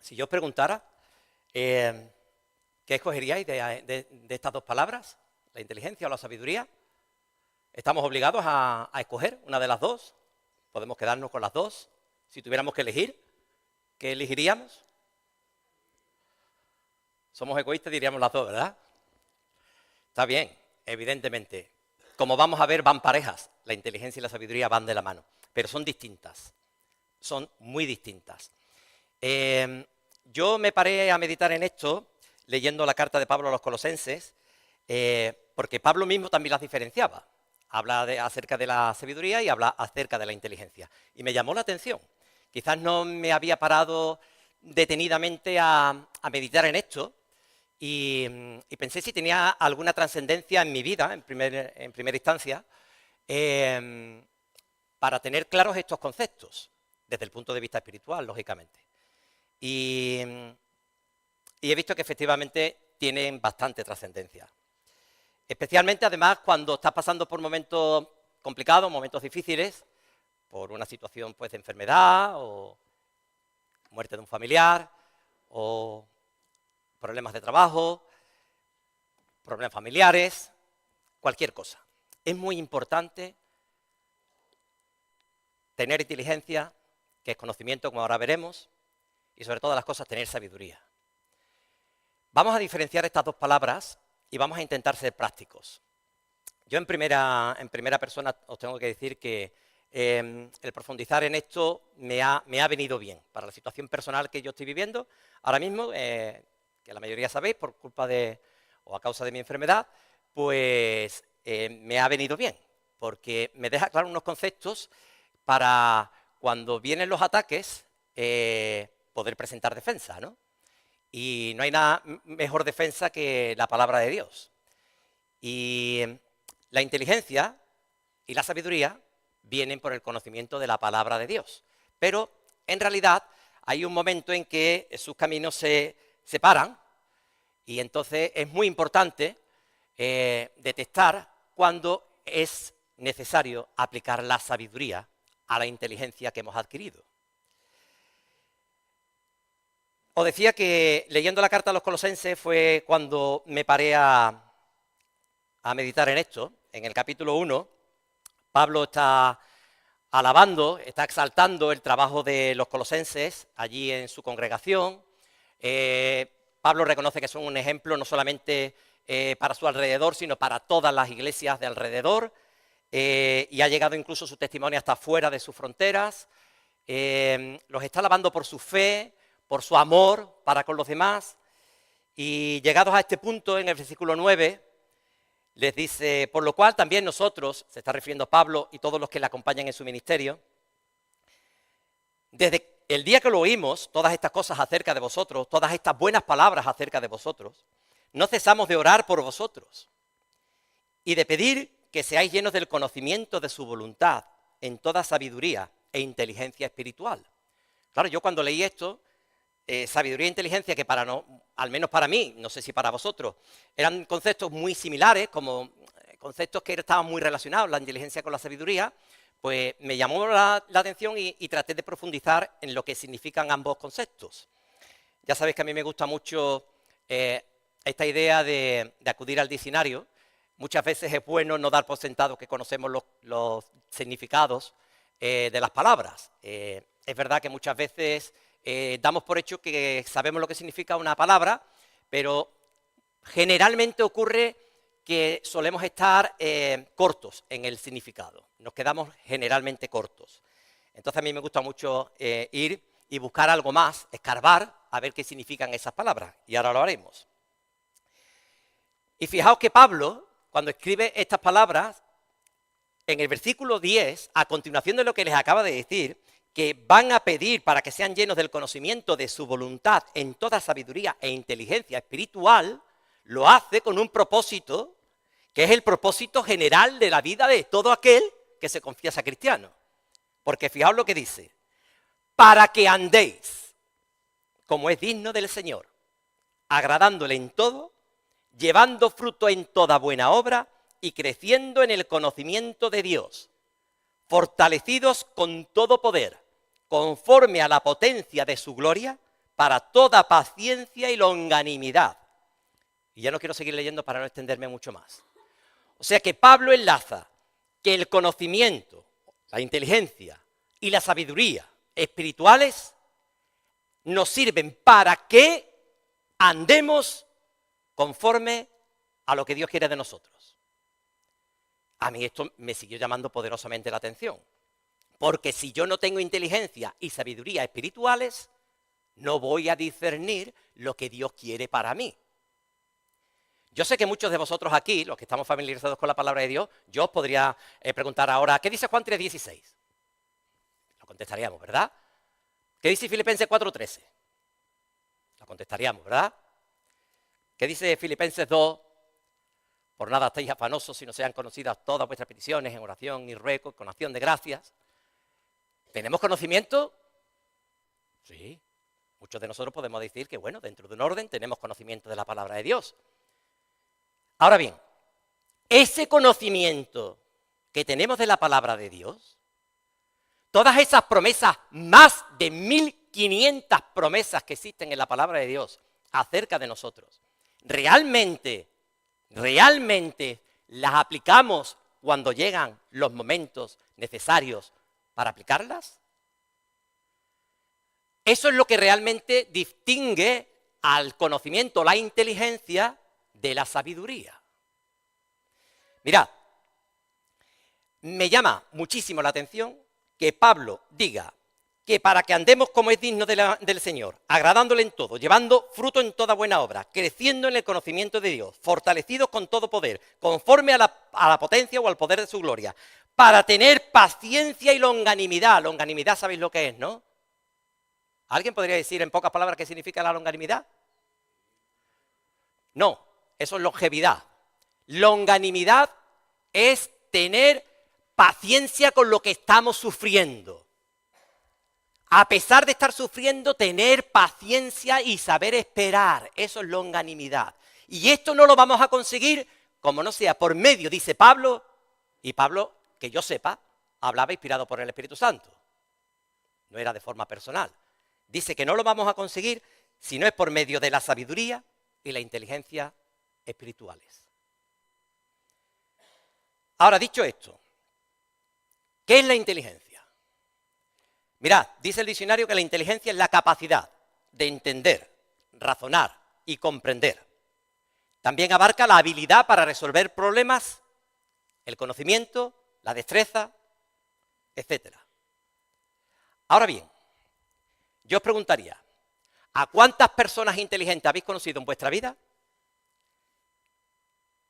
Si yo os preguntara, ¿qué escogeríais de estas dos palabras? ¿La inteligencia o la sabiduría? ¿Estamos obligados a escoger una de las dos? ¿Podemos quedarnos con las dos? Si tuviéramos que elegir, ¿qué elegiríamos? Somos egoístas, diríamos las dos, ¿verdad? Está bien, evidentemente. Como vamos a ver, van parejas. La inteligencia y la sabiduría van de la mano, pero son distintas. Son muy distintas. Yo me paré a meditar en esto leyendo la carta de Pablo a los Colosenses, porque Pablo mismo también las diferenciaba. Habla acerca de la sabiduría y habla acerca de la inteligencia. Y me llamó la atención. Quizás no me había parado detenidamente a meditar en esto y pensé si tenía alguna trascendencia en mi vida, en primera instancia, para tener claros estos conceptos, desde el punto de vista espiritual, lógicamente. Y he visto que efectivamente tienen bastante trascendencia. Especialmente, además, cuando estás pasando por momentos complicados, momentos difíciles, por una situación pues, de enfermedad o muerte de un familiar o problemas de trabajo, problemas familiares, cualquier cosa. Es muy importante tener inteligencia, que es conocimiento, como ahora veremos, y sobre todas las cosas tener sabiduría. Vamos a diferenciar estas dos palabras y vamos a intentar ser prácticos. Yo en primera persona os tengo que decir que el profundizar en esto me ha venido bien para la situación personal que yo estoy viviendo ahora mismo, que la mayoría sabéis por culpa o a causa de mi enfermedad, pues me ha venido bien, porque me deja claro unos conceptos para cuando vienen los ataques poder presentar defensa, ¿no? Y no hay nada mejor defensa que la palabra de Dios. Y la inteligencia y la sabiduría vienen por el conocimiento de la palabra de Dios. Pero, en realidad, hay un momento en que sus caminos se separan y entonces es muy importante detectar cuándo es necesario aplicar la sabiduría a la inteligencia que hemos adquirido. Os decía que leyendo la carta a los Colosenses fue cuando me paré a meditar en esto. En el capítulo 1, Pablo está alabando, está exaltando el trabajo de los colosenses allí en su congregación. Pablo reconoce que son un ejemplo no solamente para su alrededor, sino para todas las iglesias de alrededor, y ha llegado incluso su testimonio hasta fuera de sus fronteras. Los está alabando por su fe, por su amor para con los demás, y llegados a este punto, en el versículo 9, les dice, por lo cual también nosotros, se está refiriendo a Pablo y todos los que le acompañan en su ministerio, desde el día que lo oímos, todas estas cosas acerca de vosotros, todas estas buenas palabras acerca de vosotros, no cesamos de orar por vosotros y de pedir que seáis llenos del conocimiento de su voluntad en toda sabiduría e inteligencia espiritual. Claro, yo cuando leí esto, sabiduría e inteligencia, que al menos para mí, no sé si para vosotros, eran conceptos muy similares, como conceptos que estaban muy relacionados, la inteligencia con la sabiduría, pues me llamó la atención y traté de profundizar en lo que significan ambos conceptos. Ya sabéis que a mí me gusta mucho esta idea de acudir al diccionario. Muchas veces es bueno no dar por sentado que conocemos los significados de las palabras. Es verdad que muchas veces damos por hecho que sabemos lo que significa una palabra, pero generalmente ocurre que solemos estar cortos en el significado. Nos quedamos generalmente cortos. Entonces a mí me gusta mucho ir y buscar algo más, escarbar, a ver qué significan esas palabras. Y ahora lo haremos. Y fijaos que Pablo, cuando escribe estas palabras, en el versículo 10, a continuación de lo que les acaba de decir, que van a pedir para que sean llenos del conocimiento de su voluntad en toda sabiduría e inteligencia espiritual, lo hace con un propósito que es el propósito general de la vida de todo aquel que se confiesa cristiano. Porque fijaos lo que dice, para que andéis como es digno del Señor, agradándole en todo, llevando fruto en toda buena obra y creciendo en el conocimiento de Dios, fortalecidos con todo poder, conforme a la potencia de su gloria, para toda paciencia y longanimidad. Y ya no quiero seguir leyendo para no extenderme mucho más. O sea que Pablo enlaza que el conocimiento, la inteligencia y la sabiduría espirituales nos sirven para que andemos conforme a lo que Dios quiere de nosotros. A mí esto me siguió llamando poderosamente la atención, porque si yo no tengo inteligencia y sabiduría espirituales, no voy a discernir lo que Dios quiere para mí. Yo sé que muchos de vosotros aquí, los que estamos familiarizados con la palabra de Dios, yo os podría preguntar ahora, ¿qué dice Juan 3:16? Lo contestaríamos, ¿verdad? ¿Qué dice Filipenses 4:13? Lo contestaríamos, ¿verdad? ¿Qué dice Filipenses 2? Por nada estéis afanosos, sino sean conocidas todas vuestras peticiones en oración y ruego, con acción de gracias. ¿Tenemos conocimiento? Sí. Muchos de nosotros podemos decir que, bueno, dentro de un orden tenemos conocimiento de la palabra de Dios. Ahora bien, ese conocimiento que tenemos de la palabra de Dios, todas esas promesas, más de 1500 promesas que existen en la palabra de Dios acerca de nosotros, realmente las aplicamos cuando llegan los momentos necesarios para aplicarlas. Eso es lo que realmente distingue al conocimiento, la inteligencia, de la sabiduría. Mirad, me llama muchísimo la atención que Pablo diga que para que andemos como es digno del Señor, agradándole en todo, llevando fruto en toda buena obra, creciendo en el conocimiento de Dios, fortalecidos con todo poder, conforme a la potencia o al poder de su gloria, para tener paciencia y longanimidad. Longanimidad, ¿sabéis lo que es, no? ¿Alguien podría decir en pocas palabras qué significa la longanimidad? No, eso es longevidad. Longanimidad es tener paciencia con lo que estamos sufriendo. A pesar de estar sufriendo, tener paciencia y saber esperar. Eso es longanimidad. Y esto no lo vamos a conseguir como no sea por medio, dice Pablo, y Pablo, que yo sepa, hablaba inspirado por el Espíritu Santo. No era de forma personal. Dice que no lo vamos a conseguir si no es por medio de la sabiduría y la inteligencia espirituales. Ahora, dicho esto, ¿qué es la inteligencia? Mirad, dice el diccionario que la inteligencia es la capacidad de entender, razonar y comprender. También abarca la habilidad para resolver problemas, el conocimiento, la destreza, etc. Ahora bien, yo os preguntaría, ¿a cuántas personas inteligentes habéis conocido en vuestra vida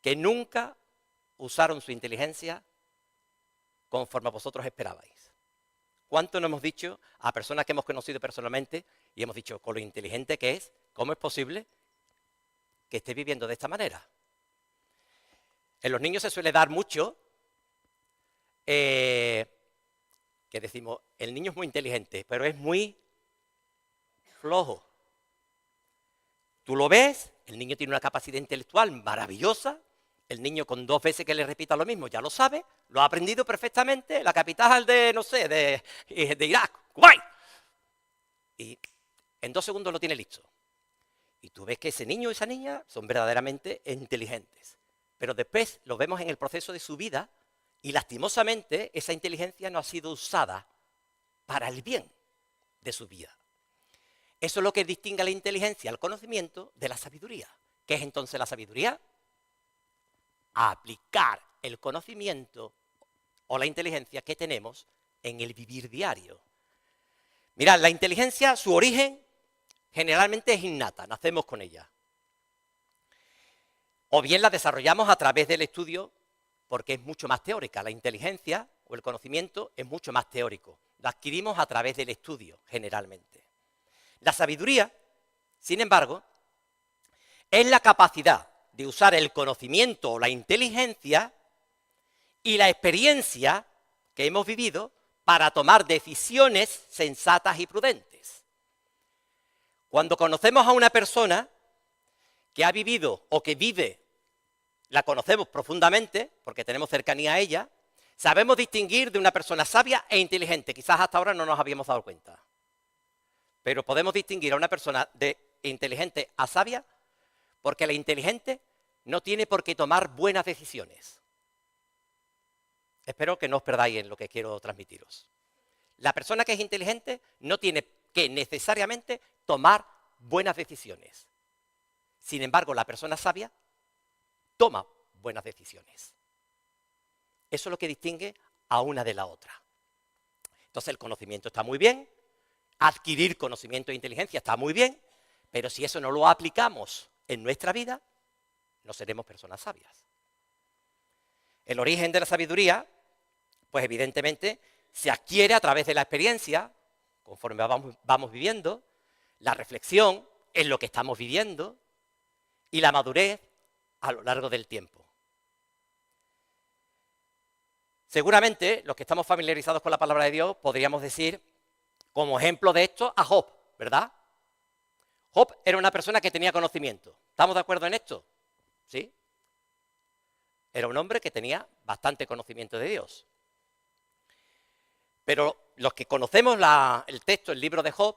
que nunca usaron su inteligencia conforme a vosotros esperabais? ¿Cuánto nos hemos dicho a personas que hemos conocido personalmente y hemos dicho, con lo inteligente que es, ¿cómo es posible que esté viviendo de esta manera? En los niños se suele dar mucho que decimos, el niño es muy inteligente, pero es muy flojo. Tú lo ves, el niño tiene una capacidad intelectual maravillosa, el niño con 2 veces que le repita lo mismo ya lo sabe, lo ha aprendido perfectamente, la capital de, no sé, de Irak, Kuwait. Y en 2 segundos lo tiene listo. Y tú ves que ese niño y esa niña son verdaderamente inteligentes. Pero después lo vemos en el proceso de su vida y lastimosamente esa inteligencia no ha sido usada para el bien de su vida. Eso es lo que distingue a la inteligencia, al conocimiento, de la sabiduría. ¿Qué es entonces la sabiduría? Aplicar el conocimiento o la inteligencia que tenemos en el vivir diario. Mirad, la inteligencia, su origen generalmente es innata, nacemos con ella. O bien la desarrollamos a través del estudio porque es mucho más teórica. La inteligencia o el conocimiento es mucho más teórico. Lo adquirimos a través del estudio, generalmente. La sabiduría, sin embargo, es la capacidad de usar el conocimiento o la inteligencia y la experiencia que hemos vivido para tomar decisiones sensatas y prudentes. Cuando conocemos a una persona que ha vivido o que vive, la conocemos profundamente porque tenemos cercanía a ella, sabemos distinguir de una persona sabia e inteligente. Quizás hasta ahora no nos habíamos dado cuenta. Pero podemos distinguir a una persona de inteligente a sabia porque la inteligente no tiene por qué tomar buenas decisiones. Espero que no os perdáis en lo que quiero transmitiros. La persona que es inteligente no tiene que necesariamente tomar buenas decisiones. Sin embargo, la persona sabia toma buenas decisiones. Eso es lo que distingue a una de la otra. Entonces el conocimiento está muy bien, adquirir conocimiento e inteligencia está muy bien, pero si eso no lo aplicamos en nuestra vida, no seremos personas sabias. El origen de la sabiduría, pues evidentemente, se adquiere a través de la experiencia, conforme vamos viviendo, la reflexión en lo que estamos viviendo y la madurez a lo largo del tiempo. Seguramente, los que estamos familiarizados con la palabra de Dios, podríamos decir, como ejemplo de esto, a Job, ¿verdad? Job era una persona que tenía conocimiento. ¿Estamos de acuerdo en esto? ¿Sí? Era un hombre que tenía bastante conocimiento de Dios. Pero los que conocemos el texto, el libro de Job,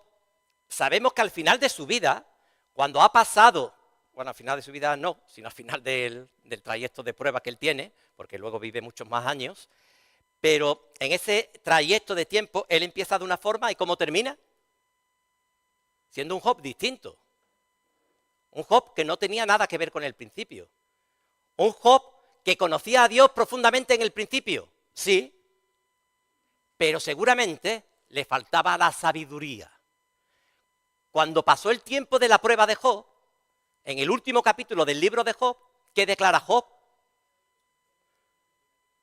sabemos que al final de su vida, cuando ha pasado, bueno, al final de su vida no, sino al final del trayecto de prueba que él tiene, porque luego vive muchos más años, pero en ese trayecto de tiempo, él empieza de una forma y ¿cómo termina? Siendo un Job distinto. Un Job que no tenía nada que ver con el principio. Un Job que conocía a Dios profundamente en el principio, sí, pero seguramente le faltaba la sabiduría. Cuando pasó el tiempo de la prueba de Job, en el último capítulo del libro de Job, ¿qué declara Job?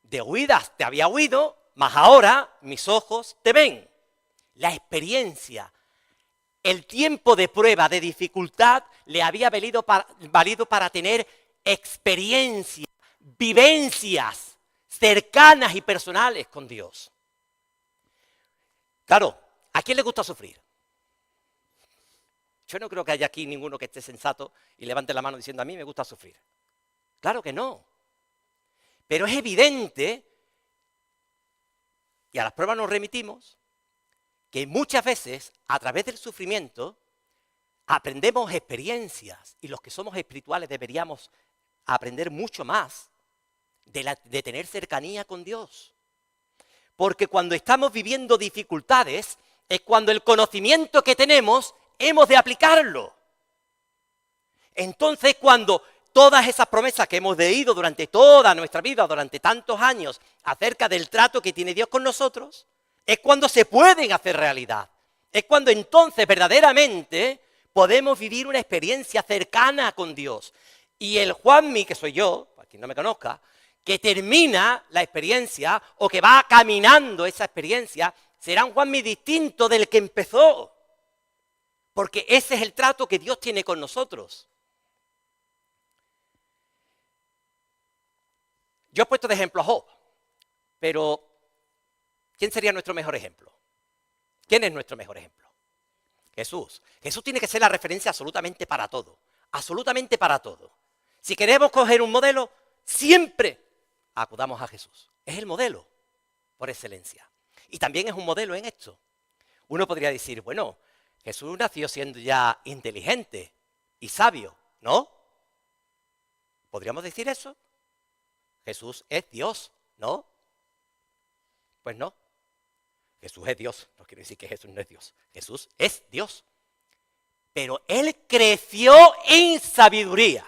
De oídas te había oído, mas ahora mis ojos te ven. La experiencia, el tiempo de prueba, de dificultad, le había valido para tener experiencia, vivencias cercanas y personales con Dios. Claro, ¿a quién le gusta sufrir? Yo no creo que haya aquí ninguno que esté sensato y levante la mano diciendo a mí me gusta sufrir. Claro que no. Pero es evidente, y a las pruebas nos remitimos, que muchas veces a través del sufrimiento aprendemos experiencias y los que somos espirituales deberíamos aprender mucho más de tener cercanía con Dios. Porque cuando estamos viviendo dificultades es cuando el conocimiento que tenemos hemos de aplicarlo. Entonces cuando todas esas promesas que hemos leído durante toda nuestra vida, durante tantos años, acerca del trato que tiene Dios con nosotros, es cuando se pueden hacer realidad. Es cuando entonces verdaderamente podemos vivir una experiencia cercana con Dios. Y el Juanmi, que soy yo, para quien no me conozca, que termina la experiencia o que va caminando esa experiencia, será un Juanmi distinto del que empezó. Porque ese es el trato que Dios tiene con nosotros. Yo he puesto de ejemplo a Job, pero ¿quién sería nuestro mejor ejemplo? ¿Quién es nuestro mejor ejemplo? Jesús. Jesús tiene que ser la referencia absolutamente para todo, absolutamente para todo. Si queremos coger un modelo, siempre acudamos a Jesús. Es el modelo por excelencia. Y también es un modelo en esto. Uno podría decir, bueno, Jesús nació siendo ya inteligente y sabio, ¿no? ¿Podríamos decir eso? Jesús es Dios, ¿no? Pues no. Jesús es Dios. No quiero decir que Jesús no es Dios. Jesús es Dios. Pero Él creció en sabiduría.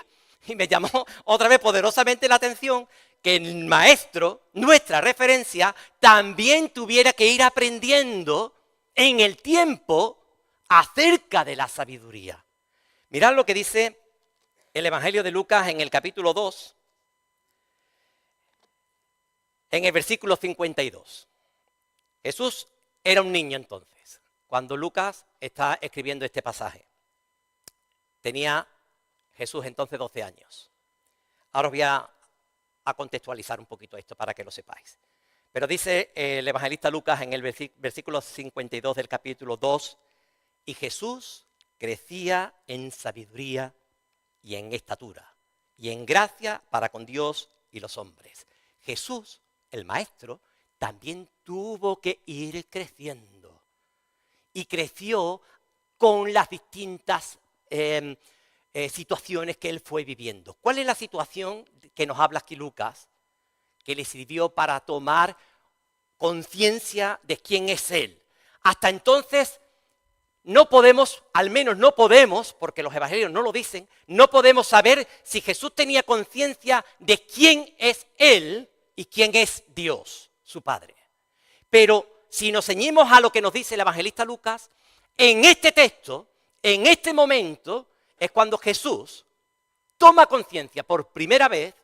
Y me llamó otra vez poderosamente la atención que el maestro, nuestra referencia, también tuviera que ir aprendiendo en el tiempo acerca de la sabiduría. Mirad lo que dice el Evangelio de Lucas en el capítulo 2, en el versículo 52. Jesús era un niño entonces, cuando Lucas está escribiendo este pasaje. Tenía Jesús entonces 12 años. Ahora os voy a contextualizar un poquito esto para que lo sepáis. Pero dice el evangelista Lucas en el versículo 52 del capítulo 2, y Jesús crecía en sabiduría y en estatura, y en gracia para con Dios y los hombres. Jesús, el maestro, también tuvo que ir creciendo. Y creció con las distintas situaciones que él fue viviendo. ¿Cuál es la situación que nos habla aquí Lucas, que le sirvió para tomar conciencia de quién es él? Hasta entonces no podemos, al menos no podemos, porque los evangelios no lo dicen, no podemos saber si Jesús tenía conciencia de quién es él y quién es Dios, su Padre. Pero si nos ceñimos a lo que nos dice el evangelista Lucas, en este texto, en este momento, es cuando Jesús toma conciencia por primera vez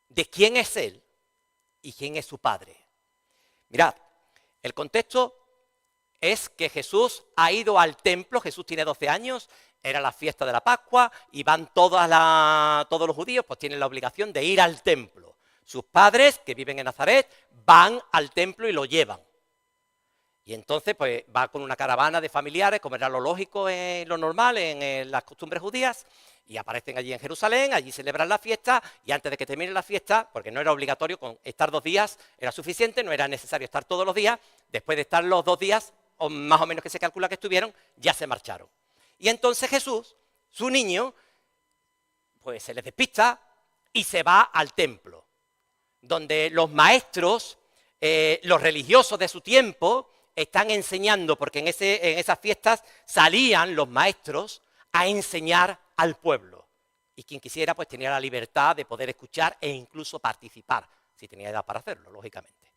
de quién es él y quién es su Padre. Mirad, el contexto es que Jesús ha ido al templo. Jesús tiene 12 años, era la fiesta de la Pascua y van todos los judíos, pues tienen la obligación de ir al templo. Sus padres, que viven en Nazaret, van al templo y lo llevan. Y entonces pues va con una caravana de familiares, como era lo lógico, lo normal en las costumbres judías, y aparecen allí en Jerusalén, allí celebran la fiesta, y antes de que termine la fiesta, porque no era obligatorio, con estar 2 días era suficiente, no era necesario estar todos los días, después de estar los 2 días, o más o menos que se calcula que estuvieron, ya se marcharon. Y entonces Jesús, su niño, pues se les despista y se va al templo, donde los maestros, los religiosos de su tiempo, están enseñando, porque en esas fiestas salían los maestros a enseñar al pueblo. Y quien quisiera, pues tenía la libertad de poder escuchar e incluso participar, si tenía edad para hacerlo, lógicamente.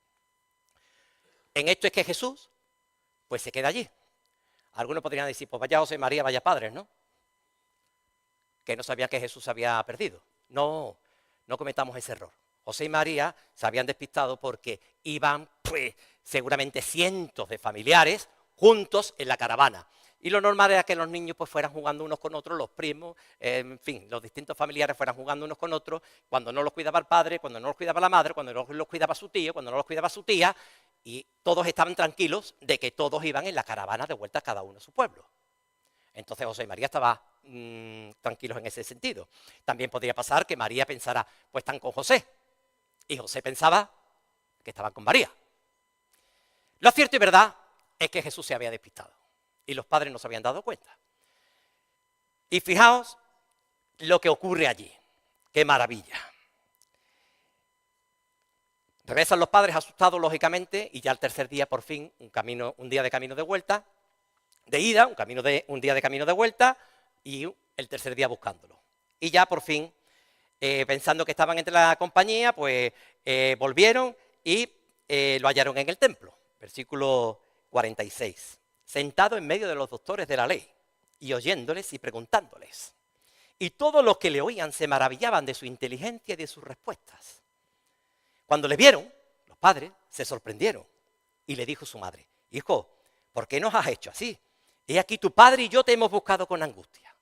En esto es que Jesús, pues se queda allí. Algunos podrían decir, pues vaya José María, vaya padres, ¿no? Que no sabían que Jesús se había perdido. No, no cometamos ese error. José y María se habían despistado porque iban, pues, seguramente cientos de familiares juntos en la caravana. Y lo normal era que los niños pues fueran jugando unos con otros, los primos, en fin, los distintos familiares fueran jugando unos con otros, cuando no los cuidaba el padre, cuando no los cuidaba la madre, cuando no los cuidaba su tío, cuando no los cuidaba su tía, y todos estaban tranquilos de que todos iban en la caravana de vuelta cada uno a su pueblo. Entonces José y María estaban tranquilos en ese sentido. También podría pasar que María pensara, pues están con José, y José pensaba que estaban con María. Lo cierto y verdad es que Jesús se había despistado y los padres no se habían dado cuenta. Y fijaos lo que ocurre allí. ¡Qué maravilla! Regresan los padres asustados, lógicamente, y ya el tercer día, por fin, un día de camino de vuelta, de ida, un día de camino de vuelta, y el tercer día buscándolo. Y ya, por fin, pensando que estaban entre la compañía, pues volvieron y lo hallaron en el templo. Versículo 46. Sentado en medio de los doctores de la ley y oyéndoles y preguntándoles. Y todos los que le oían se maravillaban de su inteligencia y de sus respuestas. Cuando le vieron, los padres se sorprendieron y le dijo su madre, hijo, ¿por qué nos has hecho así? He aquí tu padre y yo te hemos buscado con angustia.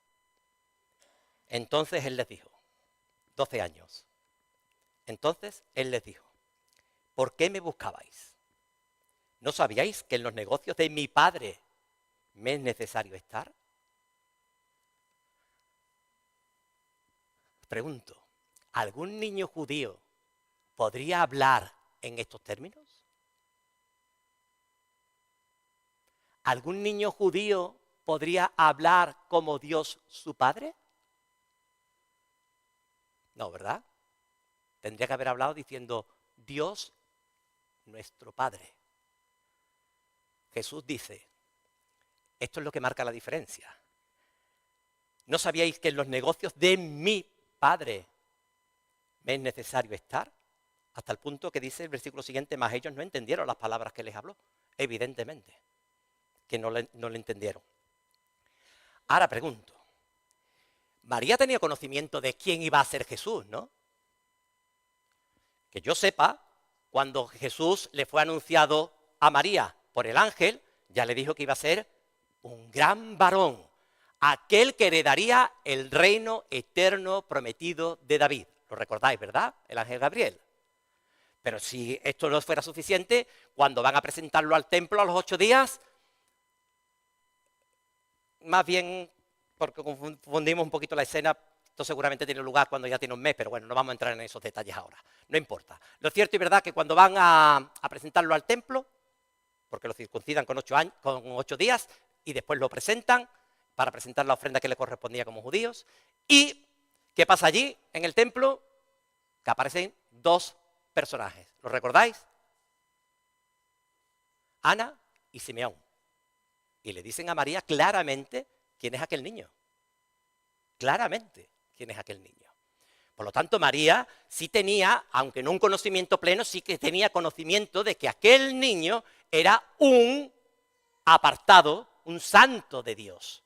Entonces él les dijo, 12 años. Entonces él les dijo, ¿por qué me buscabais? ¿No sabíais que en los negocios de mi padre me es necesario estar? Pregunto, ¿algún niño judío podría hablar en estos términos? ¿Algún niño judío podría hablar como Dios su Padre? No, ¿verdad? Tendría que haber hablado diciendo, Dios nuestro Padre. Jesús dice, esto es lo que marca la diferencia. ¿No sabíais que en los negocios de mi Padre me es necesario estar? Hasta el punto que dice el versículo siguiente, más ellos no entendieron las palabras que les habló. Evidentemente que no le entendieron. Ahora pregunto, María tenía conocimiento de quién iba a ser Jesús, ¿no? Que yo sepa, cuando Jesús le fue anunciado a María por el ángel, ya le dijo que iba a ser un gran varón, aquel que heredaría el reino eterno prometido de David. Lo recordáis, ¿verdad? El ángel Gabriel. Pero si esto no fuera suficiente, cuando van a presentarlo al templo a los 8 días, más bien, porque confundimos un poquito la escena, esto seguramente tiene lugar cuando ya tiene un mes, pero bueno, no vamos a entrar en esos detalles ahora, no importa. Lo cierto y verdad es que cuando van a presentarlo al templo, porque lo circuncidan con 8 días, y después lo presentan para presentar la ofrenda que le correspondía como judíos. ¿Y qué pasa allí en el templo? Que aparecen dos personajes. ¿Lo recordáis? Ana y Simeón. Y le dicen a María claramente quién es aquel niño. Claramente quién es aquel niño. Por lo tanto, María sí tenía, aunque no un conocimiento pleno, sí que tenía conocimiento de que aquel niño era un apartado, un santo de Dios.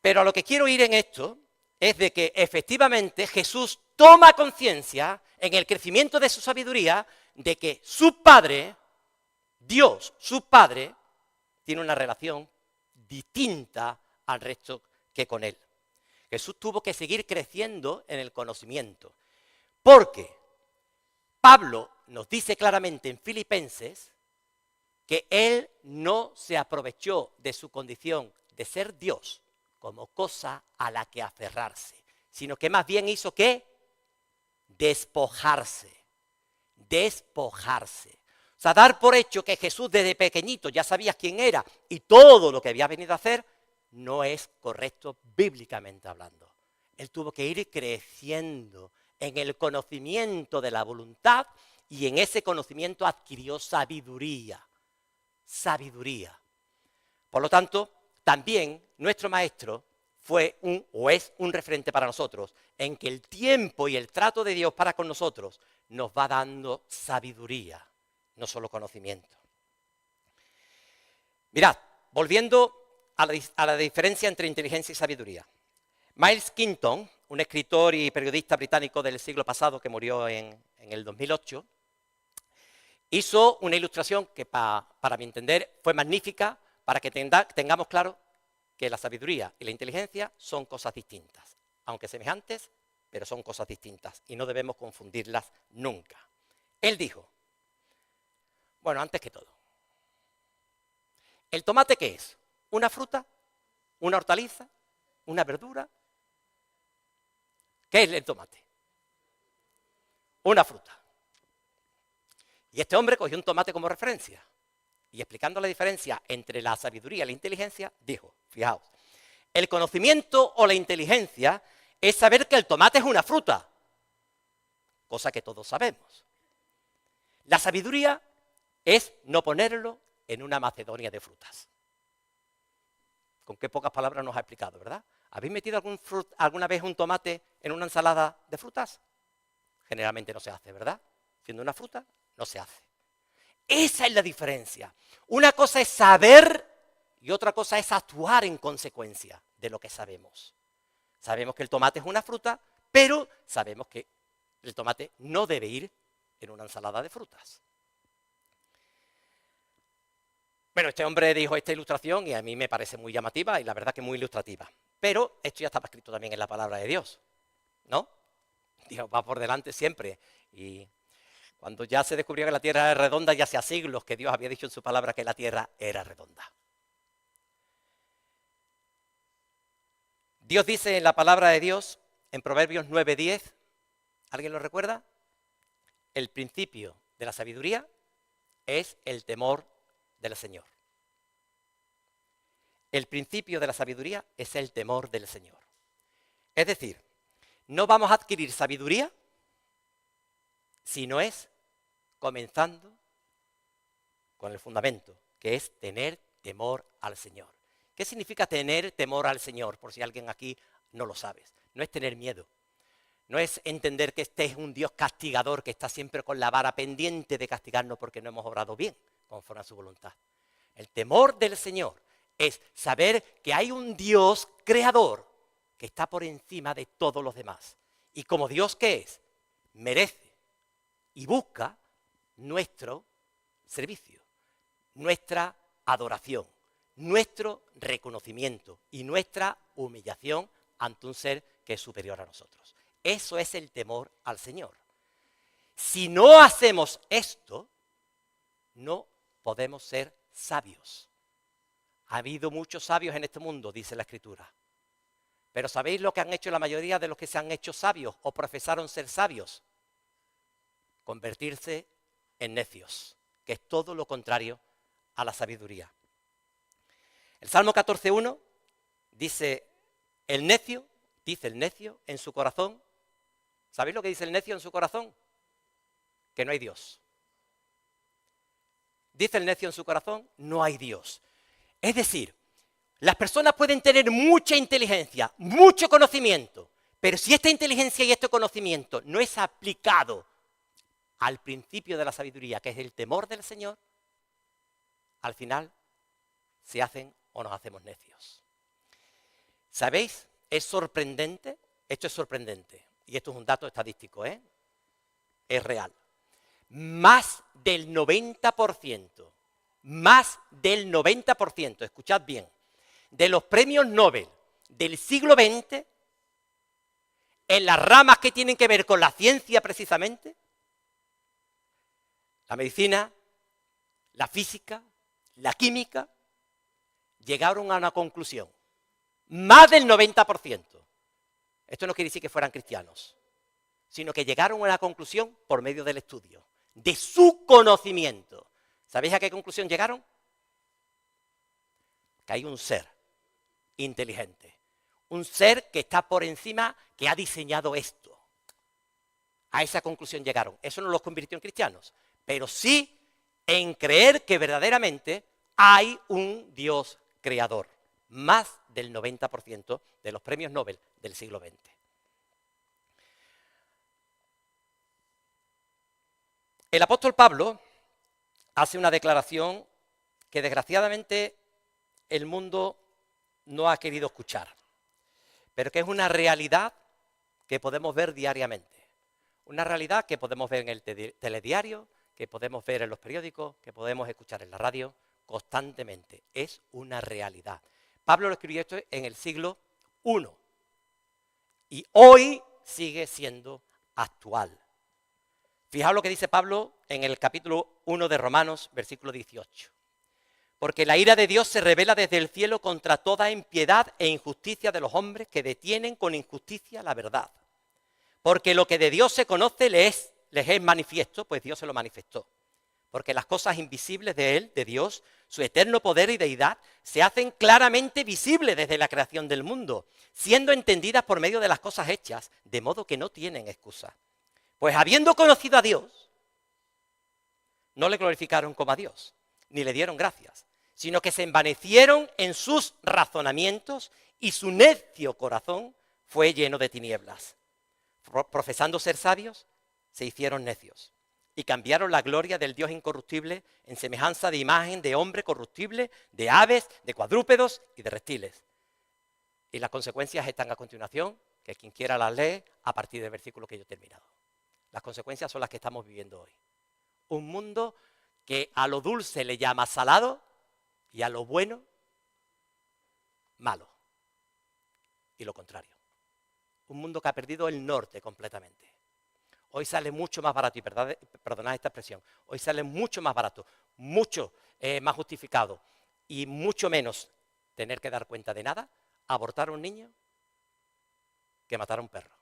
Pero a lo que quiero ir en esto es de que efectivamente Jesús toma conciencia en el crecimiento de su sabiduría de que su Padre, Dios, su Padre, tiene una relación distinta al resto que con él. Jesús tuvo que seguir creciendo en el conocimiento, porque Pablo nos dice claramente en Filipenses que él no se aprovechó de su condición de ser Dios como cosa a la que aferrarse, sino que más bien hizo ¿qué? Despojarse. O sea, dar por hecho que Jesús desde pequeñito ya sabía quién era y todo lo que había venido a hacer, no es correcto bíblicamente hablando. Él tuvo que ir creciendo en el conocimiento de la voluntad y en ese conocimiento adquirió sabiduría. Sabiduría. Por lo tanto, también nuestro maestro fue o es un referente para nosotros en que el tiempo y el trato de Dios para con nosotros nos va dando sabiduría, no solo conocimiento. Mirad, volviendo a la diferencia entre inteligencia y sabiduría. Miles Quinton, un escritor y periodista británico del siglo pasado que murió en el 2008, hizo una ilustración que para mi entender fue magnífica para que tengamos claro que la sabiduría y la inteligencia son cosas distintas, aunque semejantes, pero son cosas distintas y no debemos confundirlas nunca. Él dijo, bueno, antes que todo, ¿el tomate qué es? ¿Una fruta? ¿Una hortaliza? ¿Una verdura? ¿Qué es el tomate? Una fruta. Y este hombre cogió un tomate como referencia y explicando la diferencia entre la sabiduría y la inteligencia, dijo, fijaos, el conocimiento o la inteligencia es saber que el tomate es una fruta, cosa que todos sabemos. La sabiduría es no ponerlo en una macedonia de frutas. Con qué pocas palabras nos ha explicado, ¿verdad? ¿Habéis metido alguna vez un tomate en una ensalada de frutas? Generalmente no se hace, ¿verdad? Siendo una fruta, no se hace. Esa es la diferencia. Una cosa es saber y otra cosa es actuar en consecuencia de lo que sabemos. Sabemos que el tomate es una fruta, pero sabemos que el tomate no debe ir en una ensalada de frutas. Bueno, este hombre dijo esta ilustración y a mí me parece muy llamativa y la verdad que muy ilustrativa. Pero esto ya estaba escrito también en la palabra de Dios, ¿no? Dios va por delante siempre. Y cuando ya se descubrió que la tierra es redonda, ya hacía siglos que Dios había dicho en su palabra que la tierra era redonda. Dios dice en la palabra de Dios, en Proverbios 9:10, ¿alguien lo recuerda? El principio de la sabiduría es el temor del Señor. El principio de la sabiduría es el temor del Señor. Es decir, no vamos a adquirir sabiduría si no es comenzando con el fundamento, que es tener temor al Señor. ¿Qué significa tener temor al Señor? Por si alguien aquí no lo sabe. No es tener miedo. No es entender que este es un Dios castigador que está siempre con la vara pendiente de castigarnos porque no hemos obrado bien, conforme a su voluntad. El temor del Señor es saber que hay un Dios creador que está por encima de todos los demás. Y como Dios que es, merece y busca nuestro servicio, nuestra adoración, nuestro reconocimiento y nuestra humillación ante un ser que es superior a nosotros. Eso es el temor al Señor. Si no hacemos esto, no podemos ser sabios. Ha habido muchos sabios en este mundo, dice la Escritura. Pero ¿sabéis lo que han hecho la mayoría de los que se han hecho sabios o profesaron ser sabios? Convertirse en necios, que es todo lo contrario a la sabiduría. El Salmo 14.1 dice el necio en su corazón. ¿Sabéis lo que dice el necio en su corazón? Que no hay Dios. Dice el necio en su corazón, no hay Dios. Es decir, las personas pueden tener mucha inteligencia, mucho conocimiento, pero si esta inteligencia y este conocimiento no es aplicado al principio de la sabiduría, que es el temor del Señor, al final se hacen o nos hacemos necios. ¿Sabéis? Es sorprendente, esto es sorprendente, y esto es un dato estadístico, es real. Más del 90%, escuchad bien, de los premios Nobel del siglo XX, en las ramas que tienen que ver con la ciencia precisamente, la medicina, la física, la química, llegaron a una conclusión. Más del 90%. Esto no quiere decir que fueran cristianos, sino que llegaron a una conclusión por medio del estudio, de su conocimiento. ¿Sabéis a qué conclusión llegaron? Que hay un ser inteligente, un ser que está por encima, que ha diseñado esto. A esa conclusión llegaron. Eso no los convirtió en cristianos, pero sí en creer que verdaderamente hay un Dios creador. Más del 90% de los premios Nobel del siglo XX. El apóstol Pablo hace una declaración que desgraciadamente el mundo no ha querido escuchar, pero que es una realidad que podemos ver diariamente. Una realidad que podemos ver en el telediario, que podemos ver en los periódicos, que podemos escuchar en la radio constantemente. Es una realidad. Pablo lo escribió esto en el siglo I y hoy sigue siendo actual. Fijaos lo que dice Pablo en el capítulo 1 de Romanos, versículo 18. Porque la ira de Dios se revela desde el cielo contra toda impiedad e injusticia de los hombres que detienen con injusticia la verdad. Porque lo que de Dios se conoce les es manifiesto, pues Dios se lo manifestó. Porque las cosas invisibles de Él, de Dios, su eterno poder y deidad, se hacen claramente visibles desde la creación del mundo, siendo entendidas por medio de las cosas hechas, de modo que no tienen excusa. Pues habiendo conocido a Dios, no le glorificaron como a Dios, ni le dieron gracias, sino que se envanecieron en sus razonamientos y su necio corazón fue lleno de tinieblas. Profesando ser sabios, se hicieron necios y cambiaron la gloria del Dios incorruptible en semejanza de imagen de hombre corruptible, de aves, de cuadrúpedos y de reptiles. Y las consecuencias están a continuación, que quien quiera las lee a partir del versículo que yo he terminado. Las consecuencias son las que estamos viviendo hoy. Un mundo que a lo dulce le llama salado y a lo bueno, malo. Y lo contrario. Un mundo que ha perdido el norte completamente. Hoy sale mucho más barato, y perdonad esta expresión, hoy sale mucho más barato, mucho más justificado y mucho menos tener que dar cuenta de nada, abortar a un niño que matar a un perro.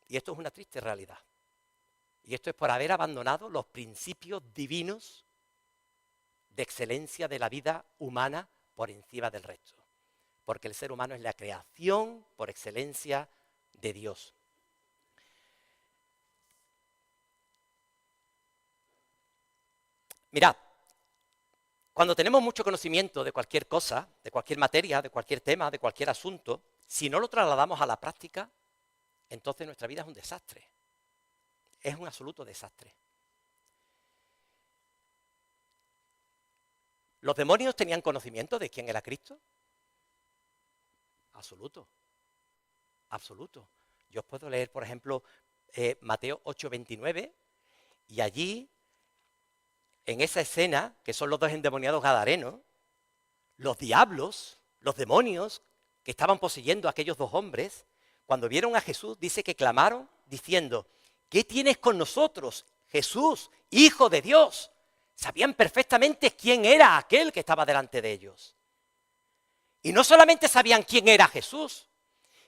Y esto es una triste realidad. Y esto es por haber abandonado los principios divinos de excelencia de la vida humana por encima del resto. Porque el ser humano es la creación por excelencia de Dios. Mirad, cuando tenemos mucho conocimiento de cualquier cosa, de cualquier materia, de cualquier tema, de cualquier asunto, si no lo trasladamos a la práctica, entonces nuestra vida es un desastre. Es un absoluto desastre. ¿Los demonios tenían conocimiento de quién era Cristo? Absoluto. Absoluto. Yo os puedo leer, por ejemplo, Mateo 8:29, y allí, en esa escena, que son los dos endemoniados gadarenos, los diablos, los demonios que estaban poseyendo a aquellos dos hombres, cuando vieron a Jesús, dice que clamaron diciendo: ¿qué tienes con nosotros, Jesús, Hijo de Dios? Sabían perfectamente quién era aquel que estaba delante de ellos. Y no solamente sabían quién era Jesús,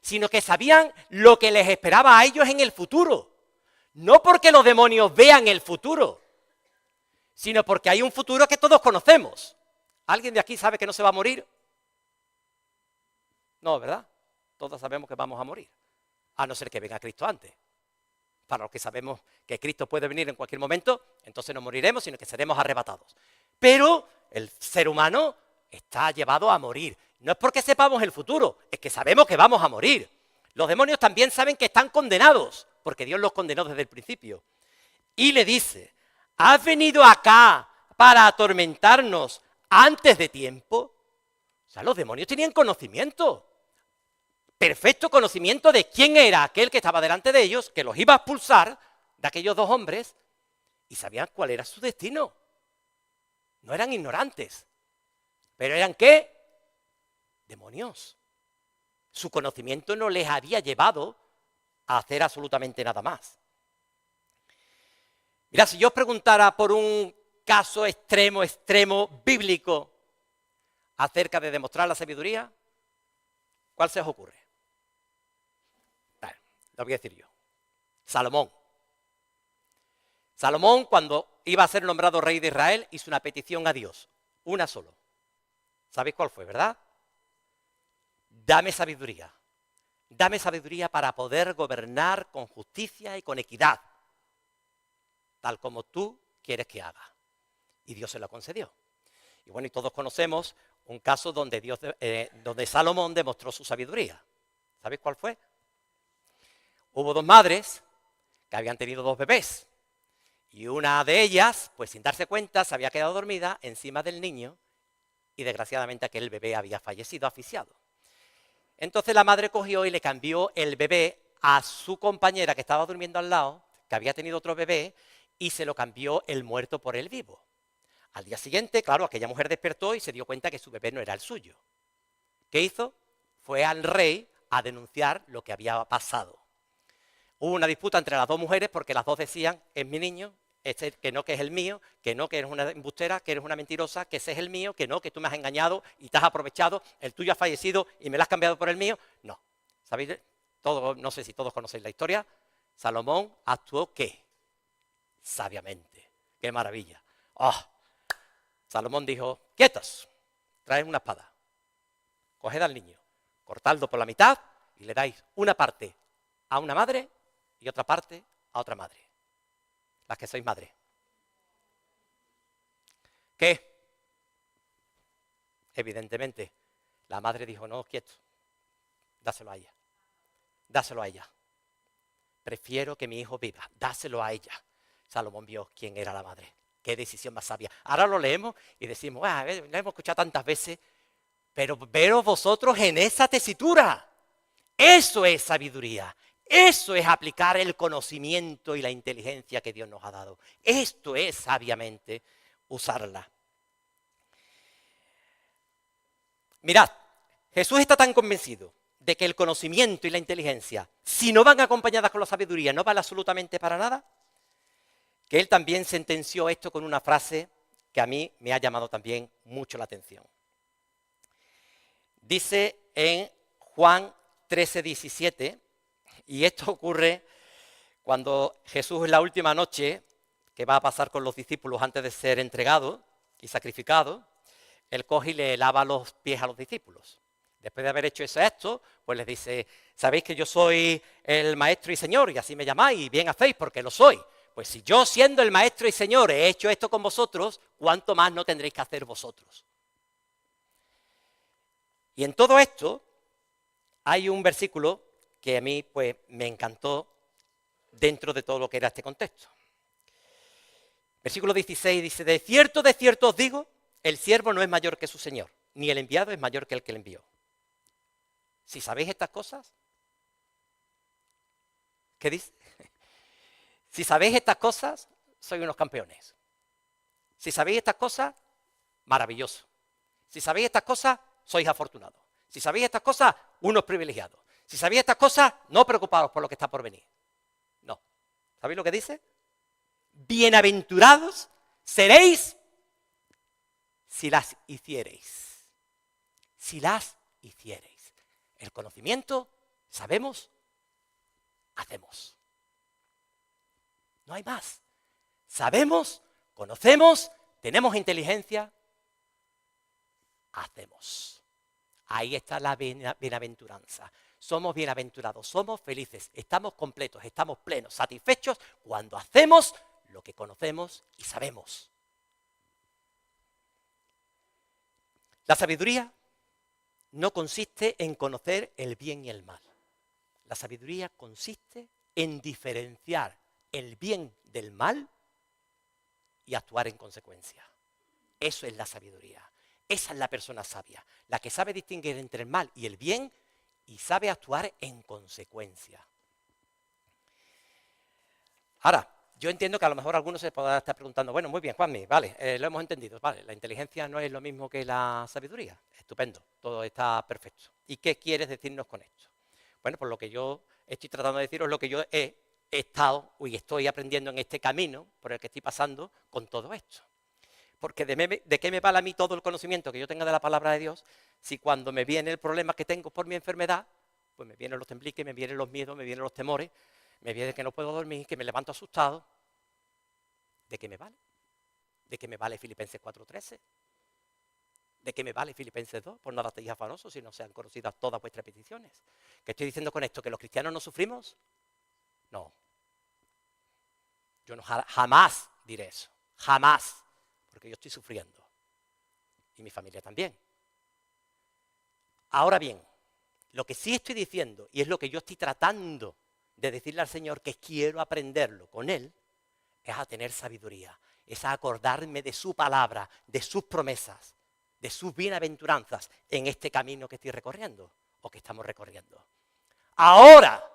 sino que sabían lo que les esperaba a ellos en el futuro. No porque los demonios vean el futuro, sino porque hay un futuro que todos conocemos. ¿Alguien de aquí sabe que no se va a morir? No, ¿verdad? Todos sabemos que vamos a morir, a no ser que venga Cristo antes. Para los que sabemos que Cristo puede venir en cualquier momento, entonces no moriremos, sino que seremos arrebatados. Pero el ser humano está llevado a morir. No es porque sepamos el futuro, es que sabemos que vamos a morir. Los demonios también saben que están condenados, porque Dios los condenó desde el principio. Y le dice, ¿has venido acá para atormentarnos antes de tiempo? O sea, los demonios tenían conocimiento, perfecto conocimiento de quién era aquel que estaba delante de ellos, que los iba a expulsar de aquellos dos hombres, y sabían cuál era su destino. No eran ignorantes, pero ¿eran qué? Demonios. Su conocimiento no les había llevado a hacer absolutamente nada más. Mira, si yo os preguntara por un caso extremo, bíblico, acerca de demostrar la sabiduría, ¿cuál se os ocurre? Bueno, lo voy a decir yo. Salomón. Salomón, cuando iba a ser nombrado rey de Israel, hizo una petición a Dios, una solo. ¿Sabéis cuál fue, verdad? Dame sabiduría para poder gobernar con justicia y con equidad, tal como tú quieres que haga. Y Dios se lo concedió. Y bueno, y todos conocemos un caso donde donde Salomón demostró su sabiduría. ¿Sabéis cuál fue? Hubo dos madres que habían tenido dos bebés. Y una de ellas, pues sin darse cuenta, se había quedado dormida encima del niño y desgraciadamente aquel bebé había fallecido asfixiado. Entonces la madre cogió y le cambió el bebé a su compañera que estaba durmiendo al lado, que había tenido otro bebé, y se lo cambió el muerto por el vivo. Al día siguiente, claro, aquella mujer despertó y se dio cuenta que su bebé no era el suyo. ¿Qué hizo? Fue al rey a denunciar lo que había pasado. Hubo una disputa entre las dos mujeres porque las dos decían, es mi niño, que no, que es el mío, que no, que eres una embustera, que eres una mentirosa, que ese es el mío, que no, que tú me has engañado y te has aprovechado, el tuyo ha fallecido y me lo has cambiado por el mío. No. ¿Sabéis? No sé si todos conocéis la historia. Salomón actuó ¿qué? Sabiamente. ¡Qué maravilla! ¡Oh! Salomón dijo, quietos, traed una espada, coged al niño, cortadlo por la mitad y le dais una parte a una madre y otra parte a otra madre. Las que sois madre. ¿Qué? Evidentemente, la madre dijo, no, quieto, dáselo a ella. Dáselo a ella. Prefiero que mi hijo viva, dáselo a ella. Salomón vio quién era la madre. Qué decisión más sabia. Ahora lo leemos y decimos, lo hemos escuchado tantas veces, pero veros vosotros en esa tesitura. Eso es sabiduría. Eso es aplicar el conocimiento y la inteligencia que Dios nos ha dado. Esto es sabiamente usarla. Mirad, Jesús está tan convencido de que el conocimiento y la inteligencia, si no van acompañadas con la sabiduría, no vale absolutamente para nada, que él también sentenció esto con una frase que a mí me ha llamado también mucho la atención. Dice en Juan 13:17, y esto ocurre cuando Jesús en la última noche, que va a pasar con los discípulos antes de ser entregado y sacrificado, él coge y le lava los pies a los discípulos. Después de haber hecho ese acto, pues les dice, sabéis que yo soy el maestro y señor, y así me llamáis, y bien hacéis porque lo soy. Pues si yo, siendo el maestro y señor, he hecho esto con vosotros, ¿cuánto más no tendréis que hacer vosotros? Y en todo esto hay un versículo que a mí pues me encantó dentro de todo lo que era este contexto. Versículo 16 dice, de cierto os digo, el siervo no es mayor que su señor, ni el enviado es mayor que el que le envió. Si sabéis estas cosas, ¿qué dice? Si sabéis estas cosas, sois unos campeones. Si sabéis estas cosas, maravilloso. Si sabéis estas cosas, sois afortunados. Si sabéis estas cosas, unos privilegiados. Si sabéis estas cosas, no preocupaos por lo que está por venir. No. ¿Sabéis lo que dice? Bienaventurados seréis si las hiciereis. Si las hiciereis. El conocimiento, sabemos, hacemos. No hay más. Sabemos, conocemos, tenemos inteligencia, hacemos. Ahí está la bienaventuranza. Somos bienaventurados, somos felices, estamos completos, estamos plenos, satisfechos cuando hacemos lo que conocemos y sabemos. La sabiduría no consiste en conocer el bien y el mal. La sabiduría consiste en diferenciar el bien del mal y actuar en consecuencia. Eso es la sabiduría. Esa es la persona sabia, la que sabe distinguir entre el mal y el bien y sabe actuar en consecuencia. Ahora, yo entiendo que a lo mejor algunos se podrán estar preguntando, bueno, muy bien, Juanmi, vale, lo hemos entendido, vale, la inteligencia no es lo mismo que la sabiduría. Estupendo, todo está perfecto. ¿Y qué quieres decirnos con esto? Bueno, pues lo que yo estoy tratando de deciros es lo que yo he estado y estoy aprendiendo en este camino por el que estoy pasando con todo esto. Porque ¿de qué me vale a mí todo el conocimiento que yo tenga de la palabra de Dios si cuando me viene el problema que tengo por mi enfermedad, pues me vienen los tembliques, me vienen los miedos, me vienen los temores, me viene que no puedo dormir, que me levanto asustado? ¿De qué me vale? ¿De qué me vale Filipenses 4:13? ¿De qué me vale Filipenses 2? Por nada estéis afanosos si no sean conocidas todas vuestras peticiones. ¿Qué estoy diciendo con esto? ¿Que los cristianos no sufrimos? No. Yo no, jamás diré eso. Jamás. Porque yo estoy sufriendo. Y mi familia también. Ahora bien, lo que sí estoy diciendo, y es lo que yo estoy tratando de decirle al Señor que quiero aprenderlo con Él, es a tener sabiduría, es a acordarme de su palabra, de sus promesas, de sus bienaventuranzas en este camino que estoy recorriendo o que estamos recorriendo. Ahora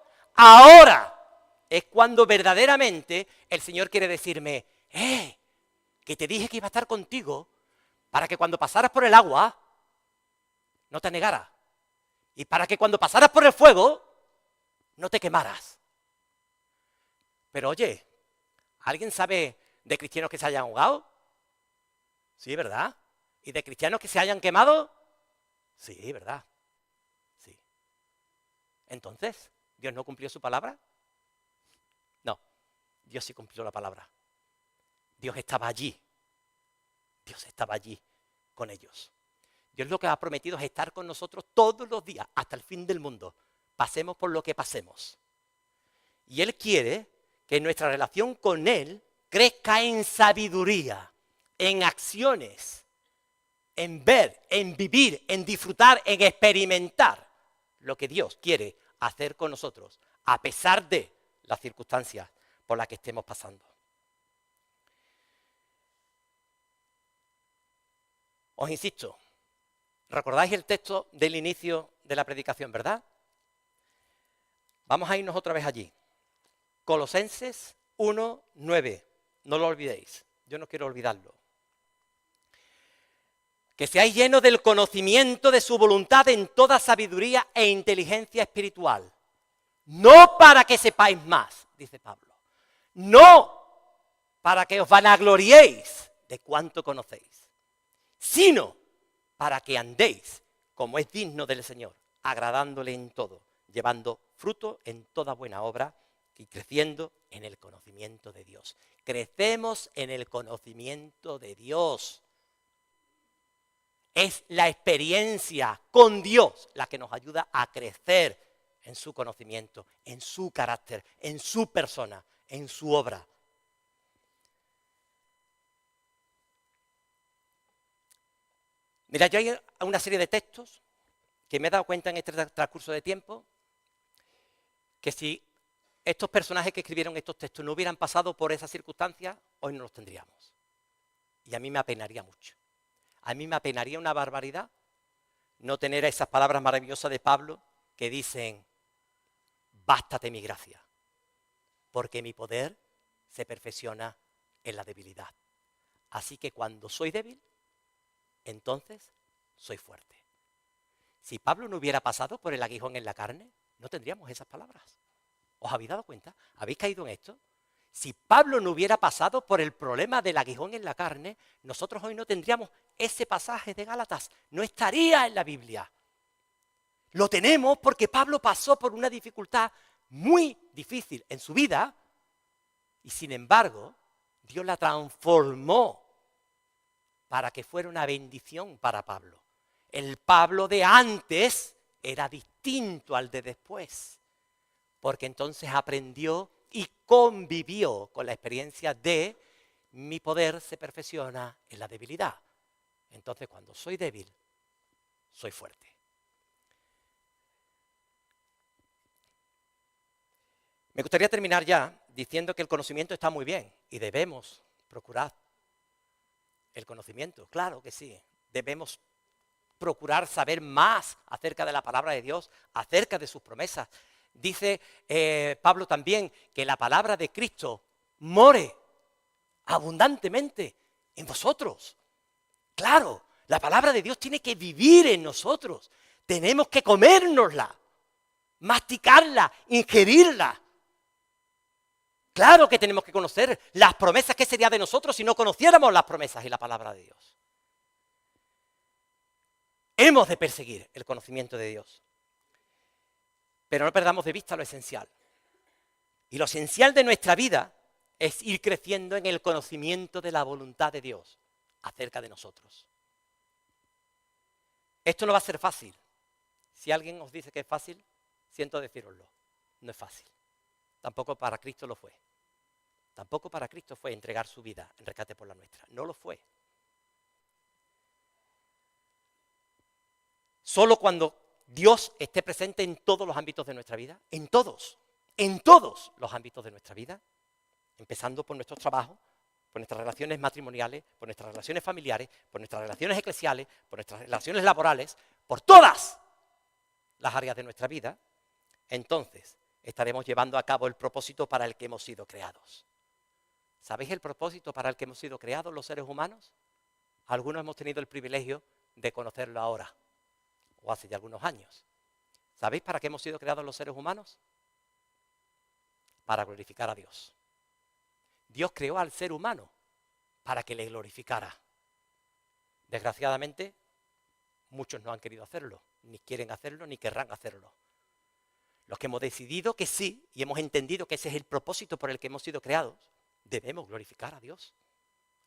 es cuando verdaderamente el Señor quiere decirme, que te dije que iba a estar contigo para que cuando pasaras por el agua no te anegaras y para que cuando pasaras por el fuego no te quemaras. Pero oye, ¿alguien sabe de cristianos que se hayan ahogado? Sí, ¿verdad? ¿Y de cristianos que se hayan quemado? Sí, ¿verdad? Sí. Entonces, ¿Dios no cumplió su palabra? No, Dios sí cumplió la palabra. Dios estaba allí. Dios estaba allí con ellos. Dios lo que ha prometido es estar con nosotros todos los días, hasta el fin del mundo. Pasemos por lo que pasemos. Y Él quiere que nuestra relación con Él crezca en sabiduría, en acciones, en ver, en vivir, en disfrutar, en experimentar lo que Dios quiere hacer con nosotros, a pesar de las circunstancias por las que estemos pasando. Os insisto, ¿recordáis el texto del inicio de la predicación, verdad? Vamos a irnos otra vez allí. Colosenses 1:9. No lo olvidéis, yo no quiero olvidarlo. Que seáis llenos del conocimiento de su voluntad en toda sabiduría e inteligencia espiritual. No para que sepáis más, dice Pablo. No para que os vanagloriéis de cuánto conocéis, sino para que andéis como es digno del Señor, agradándole en todo, llevando fruto en toda buena obra y creciendo en el conocimiento de Dios. Crecemos en el conocimiento de Dios. Es la experiencia con Dios la que nos ayuda a crecer en su conocimiento, en su carácter, en su persona, en su obra. Mira, yo hay una serie de textos que me he dado cuenta en este transcurso de tiempo que si estos personajes que escribieron estos textos no hubieran pasado por esas circunstancias, hoy no los tendríamos. Y a mí me apenaría mucho. A mí me apenaría una barbaridad no tener esas palabras maravillosas de Pablo que dicen, bástate mi gracia, porque mi poder se perfecciona en la debilidad. Así que cuando soy débil, entonces soy fuerte. Si Pablo no hubiera pasado por el aguijón en la carne, no tendríamos esas palabras. ¿Os habéis dado cuenta? ¿Habéis caído en esto? Si Pablo no hubiera pasado por el problema del aguijón en la carne, nosotros hoy no tendríamos ese pasaje de Gálatas. No estaría en la Biblia. Lo tenemos porque Pablo pasó por una dificultad muy difícil en su vida y sin embargo Dios la transformó para que fuera una bendición para Pablo. El Pablo de antes era distinto al de después, porque entonces aprendió y convivió con la experiencia de mi poder se perfecciona en la debilidad. Entonces, cuando soy débil, soy fuerte. Me gustaría terminar ya diciendo que el conocimiento está muy bien y debemos procurar el conocimiento, claro que sí. Debemos procurar saber más acerca de la palabra de Dios, acerca de sus promesas. Dice Pablo también que la palabra de Cristo more abundantemente en vosotros. Claro, la palabra de Dios tiene que vivir en nosotros. Tenemos que comérnosla, masticarla, ingerirla. Claro que tenemos que conocer las promesas. ¿Qué sería de nosotros si no conociéramos las promesas y la palabra de Dios? Hemos de perseguir el conocimiento de Dios. Pero no perdamos de vista lo esencial. Y lo esencial de nuestra vida es ir creciendo en el conocimiento de la voluntad de Dios acerca de nosotros. Esto no va a ser fácil. Si alguien os dice que es fácil, siento decíroslo. No es fácil. Tampoco para Cristo lo fue. Tampoco para Cristo fue entregar su vida en rescate por la nuestra. No lo fue. Solo cuando Dios esté presente en todos los ámbitos de nuestra vida, en todos los ámbitos de nuestra vida, empezando por nuestros trabajos, por nuestras relaciones matrimoniales, por nuestras relaciones familiares, por nuestras relaciones eclesiales, por nuestras relaciones laborales, por todas las áreas de nuestra vida, entonces estaremos llevando a cabo el propósito para el que hemos sido creados. ¿Sabéis el propósito para el que hemos sido creados los seres humanos? Algunos hemos tenido el privilegio de conocerlo ahora, o hace ya algunos años. ¿Sabéis para qué hemos sido creados los seres humanos? Para glorificar a Dios. Dios creó al ser humano para que le glorificara. Desgraciadamente, muchos no han querido hacerlo, ni quieren hacerlo, ni querrán hacerlo. Los que hemos decidido que sí, y hemos entendido que ese es el propósito por el que hemos sido creados, debemos glorificar a Dios.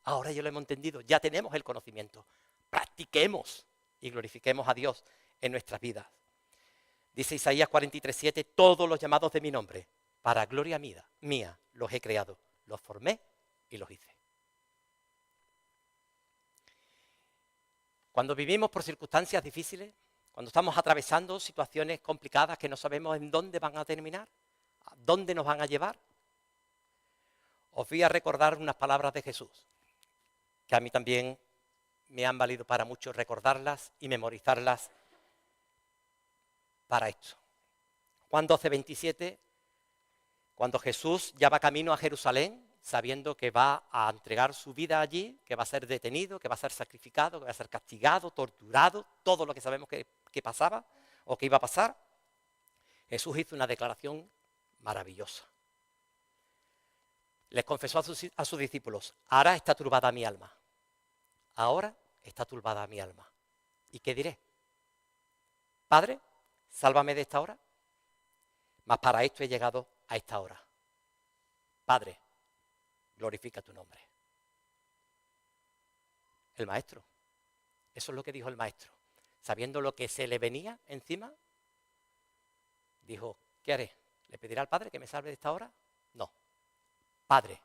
Ahora ya lo hemos entendido, ya tenemos el conocimiento. Practiquemos y glorifiquemos a Dios en nuestras vidas. Dice Isaías 43:7, todos los llamados de mi nombre, para gloria mía, los he creado, los formé y los hice. Cuando vivimos por circunstancias difíciles, cuando estamos atravesando situaciones complicadas que no sabemos en dónde van a terminar, a dónde nos van a llevar, os voy a recordar unas palabras de Jesús, que a mí también me han valido para mucho recordarlas y memorizarlas para esto. Juan 12:27, cuando Jesús ya va camino a Jerusalén, sabiendo que va a entregar su vida allí, que va a ser detenido, que va a ser sacrificado, que va a ser castigado, torturado, todo lo que sabemos que pasaba o que iba a pasar, Jesús hizo una declaración maravillosa. Les confesó a sus discípulos, ahora está turbada mi alma. Ahora está turbada mi alma. ¿Y qué diré? Padre, sálvame de esta hora. Mas para esto he llegado a esta hora. Padre, glorifica tu nombre. El maestro. Eso es lo que dijo el maestro. Sabiendo lo que se le venía encima, dijo, ¿qué haré? ¿Le pediré al Padre que me salve de esta hora? No. Padre,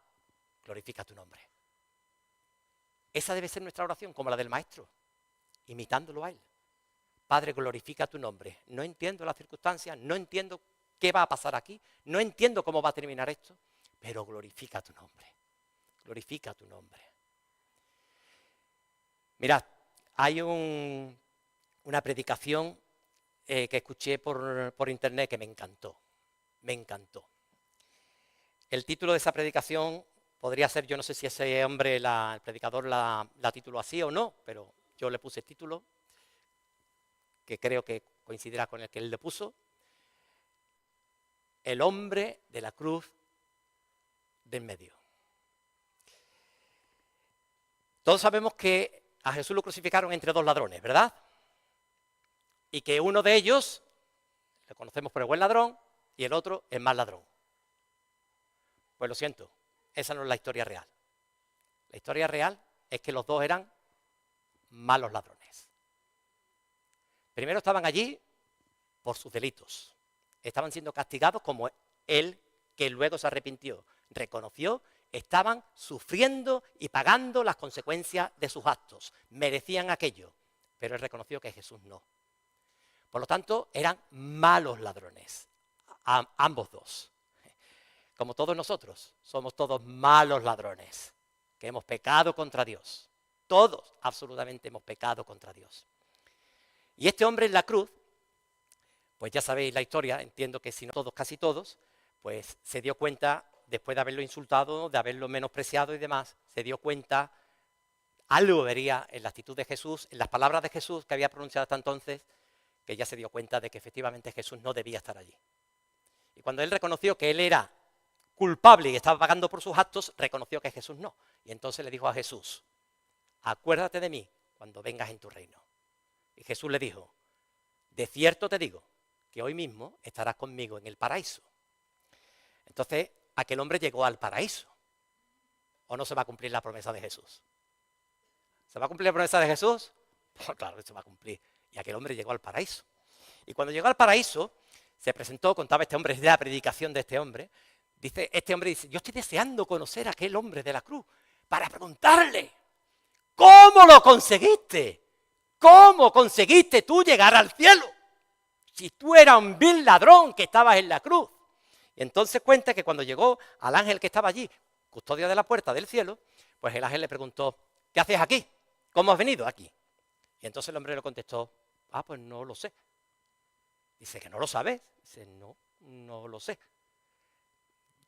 glorifica tu nombre. Esa debe ser nuestra oración, como la del maestro, imitándolo a él. Padre, glorifica tu nombre. No entiendo las circunstancias, no entiendo qué va a pasar aquí, no entiendo cómo va a terminar esto, pero glorifica tu nombre. Glorifica tu nombre. Mirad, hay una predicación que escuché por internet que me encantó. Me encantó. El título de esa predicación podría ser, yo no sé si ese hombre, el predicador, la tituló así o no, pero yo le puse el título, que creo que coincidirá con el que él le puso. El hombre de la cruz de en medio. Todos sabemos que a Jesús lo crucificaron entre dos ladrones, ¿verdad? Y que uno de ellos, le conocemos por el buen ladrón, y el otro es mal ladrón. Pues lo siento, esa no es la historia real. La historia real es que los dos eran malos ladrones. Primero estaban allí por sus delitos. Estaban siendo castigados como él, que luego se arrepintió, reconoció, estaban sufriendo y pagando las consecuencias de sus actos. Merecían aquello, pero él reconoció que Jesús no. Por lo tanto, eran malos ladrones, ambos dos. Como todos nosotros, somos todos malos ladrones, que hemos pecado contra Dios. Todos, absolutamente, hemos pecado contra Dios. Y este hombre en la cruz, pues ya sabéis la historia, entiendo que si no todos, casi todos, pues se dio cuenta, después de haberlo insultado, de haberlo menospreciado y demás, se dio cuenta, algo vería en la actitud de Jesús, en las palabras de Jesús que había pronunciado hasta entonces, que ya se dio cuenta de que efectivamente Jesús no debía estar allí. Y cuando él reconoció que él era culpable y estaba pagando por sus actos, reconoció que Jesús no. Y entonces le dijo a Jesús, acuérdate de mí cuando vengas en tu reino. Y Jesús le dijo, de cierto te digo, que hoy mismo estarás conmigo en el paraíso. Entonces, aquel hombre llegó al paraíso. ¿O no se va a cumplir la promesa de Jesús? ¿Se va a cumplir la promesa de Jesús? Pues claro, se va a cumplir. Y aquel hombre llegó al paraíso. Y cuando llegó al paraíso, se presentó, contaba este hombre, desde la predicación de este hombre, este hombre dice, yo estoy deseando conocer a aquel hombre de la cruz para preguntarle, ¿cómo lo conseguiste? ¿Cómo conseguiste tú llegar al cielo? Si tú eras un vil ladrón que estabas en la cruz. Y entonces cuenta que cuando llegó al ángel que estaba allí, custodio de la puerta del cielo, pues el ángel le preguntó, ¿qué haces aquí? ¿Cómo has venido aquí? Y entonces el hombre le contestó, pues no lo sé. Dice, ¿que no lo sabes? Dice, no lo sé.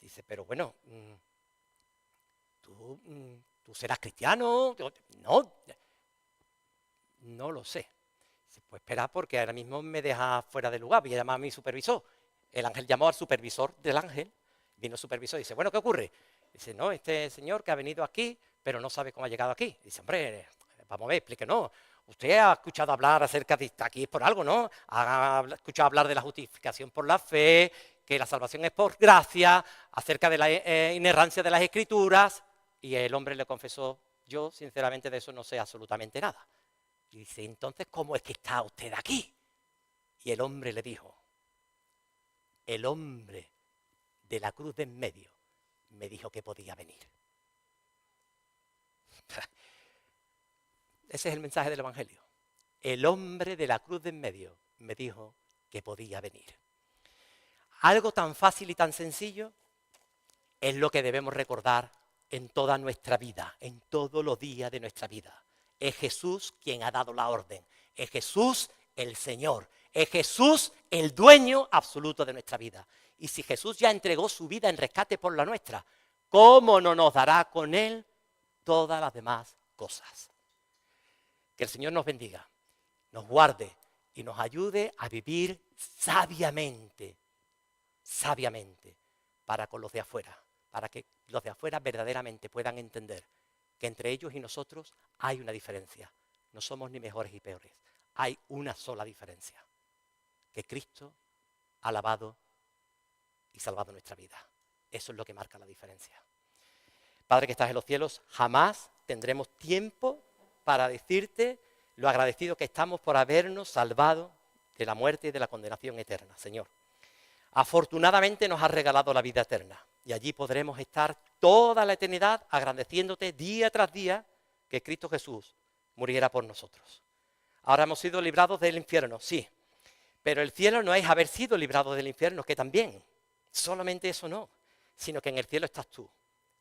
Dice, pero bueno, ¿tú serás cristiano? No lo sé. Dice, pues espera, porque ahora mismo me deja fuera de lugar, voy a llamar a mi supervisor. El ángel llamó al supervisor del ángel, vino el supervisor y dice, bueno, ¿qué ocurre? Dice, no, este señor que ha venido aquí, pero no sabe cómo ha llegado aquí. Dice, hombre, vamos a ver, explíquenos. Usted ha escuchado hablar acerca de aquí es por algo, ¿no? Ha escuchado hablar de la justificación por la fe, que la salvación es por gracia, acerca de la inerrancia de las Escrituras. Y el hombre le confesó, yo sinceramente de eso no sé absolutamente nada. Y dice, entonces, ¿cómo es que está usted aquí? Y el hombre le dijo, el hombre de la cruz de en medio me dijo que podía venir. Ese es el mensaje del Evangelio. El hombre de la cruz de en medio me dijo que podía venir. Algo tan fácil y tan sencillo es lo que debemos recordar en toda nuestra vida, en todos los días de nuestra vida. Es Jesús quien ha dado la orden. Es Jesús el Señor. Es Jesús el dueño absoluto de nuestra vida. Y si Jesús ya entregó su vida en rescate por la nuestra, ¿cómo no nos dará con Él todas las demás cosas? Que el Señor nos bendiga, nos guarde y nos ayude a vivir sabiamente, para con los de afuera, para que los de afuera verdaderamente puedan entender que entre ellos y nosotros hay una diferencia. No somos ni mejores ni peores. Hay una sola diferencia, que Cristo ha lavado y salvado nuestra vida. Eso es lo que marca la diferencia. Padre que estás en los cielos, jamás tendremos tiempo para decirte lo agradecido que estamos por habernos salvado de la muerte y de la condenación eterna, Señor. Afortunadamente nos has regalado la vida eterna y allí podremos estar toda la eternidad agradeciéndote día tras día que Cristo Jesús muriera por nosotros. Ahora hemos sido librados del infierno, sí, pero el cielo no es haber sido librados del infierno, que también, solamente eso no, sino que en el cielo estás tú.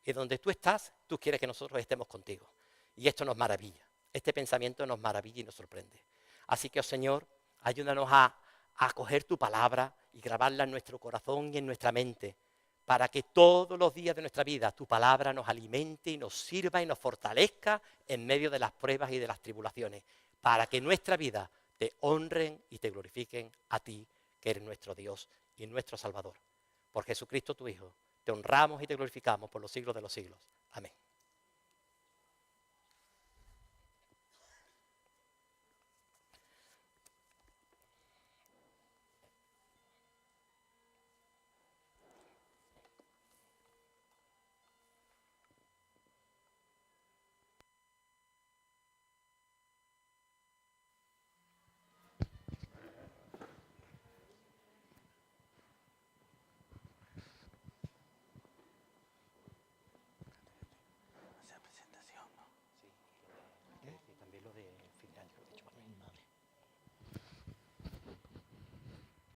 Y donde tú estás, tú quieres que nosotros estemos contigo. Y esto nos maravilla, este pensamiento nos maravilla y nos sorprende. Así que, oh Señor, ayúdanos a acoger tu palabra y grabarla en nuestro corazón y en nuestra mente, para que todos los días de nuestra vida tu palabra nos alimente y nos sirva y nos fortalezca en medio de las pruebas y de las tribulaciones, para que nuestra vida te honren y te glorifiquen a ti, que eres nuestro Dios y nuestro Salvador. Por Jesucristo tu Hijo, te honramos y te glorificamos por los siglos de los siglos. Amén.